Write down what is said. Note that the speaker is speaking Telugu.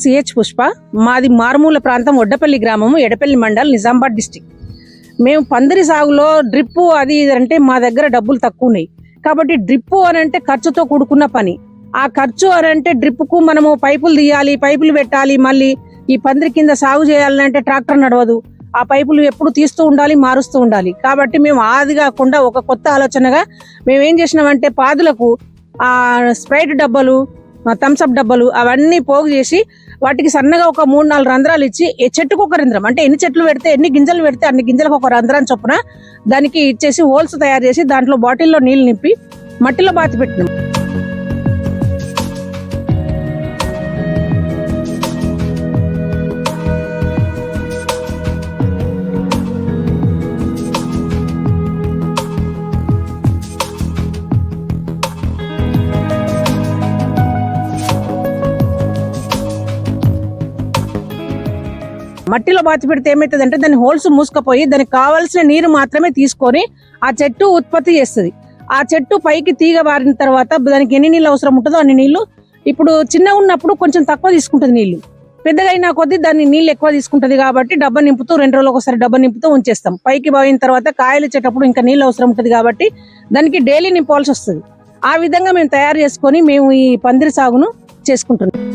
సిహెచ్ పుష్ప. మాది మారుమూల ప్రాంతం ఒడ్డపల్లి గ్రామము, ఎడపల్లి మండల్, నిజామాబాద్ డిస్టిక్. మేము పందిరి సాగులో డ్రిప్పు అది ఇది అంటే మా దగ్గర డబ్బులు తక్కువ ఉన్నాయి కాబట్టి డ్రిప్పు అని అంటే ఖర్చుతో కూడుకున్న పని. ఆ ఖర్చు అని అంటే డ్రిప్పుకు మనము పైపులు తీయాలి, పైపులు పెట్టాలి, మళ్ళీ ఈ పందిరి కింద సాగు చేయాలంటే ట్రాక్టర్ నడవదు. ఆ పైపులు ఎప్పుడు తీస్తూ ఉండాలి, మారుస్తూ ఉండాలి. కాబట్టి మేము ఆది కాకుండా ఒక కొత్త ఆలోచనగా మేము ఏం చేసినామంటే పాదులకు ఆ స్ప్రైట్ డబ్బాలు, థమ్స్అప్ డబ్బాలు అవన్నీ పోగు చేసి వాటికి సన్నగా ఒక 3-4 రంధ్రాలు ఇచ్చి చెట్టుకు ఒక రంధ్రం అంటే ఎన్ని చెట్లు పెడితే ఎన్ని గింజలు పెడితే అన్ని గింజలకు ఒక రంధ్రం చొప్పున దానికి ఇచ్చేసి హోల్స్ తయారు చేసి దాంట్లో బాటిల్లో నీళ్లు నింపి మట్టిలో బాతి పెట్టినాం. మట్టిలో బాతి పెడితే ఏమవుతుంది అంటే దాని హోల్స్ మూసుకపోయి దానికి కావాల్సిన నీరు మాత్రమే తీసుకొని ఆ చెట్టు ఉత్పత్తి చేస్తుంది. ఆ చెట్టు పైకి తీగ బారిన తర్వాత దానికి ఎన్ని నీళ్ళు అవసరం ఉంటుందో అన్ని నీళ్లు. ఇప్పుడు చిన్నగా ఉన్నప్పుడు కొంచెం తక్కువ తీసుకుంటుంది నీళ్లు, పెద్దగా అయినా కొద్దీ దాన్ని నీళ్ళు ఎక్కువ తీసుకుంటది. కాబట్టి డబ్బా నింపుతూ 2 రోజులకు ఒకసారి డబ్బా నింపుతూ ఉంచేస్తాం. పైకి పోయిన తర్వాత కాయలు ఇచ్చేటప్పుడు ఇంకా నీళ్ళు అవసరం ఉంటుంది కాబట్టి దానికి డైలీ నింపాల్సి వస్తుంది. ఆ విధంగా మేము తయారు చేసుకొని మేము ఈ పందిరి సాగును చేసుకుంటున్నాం.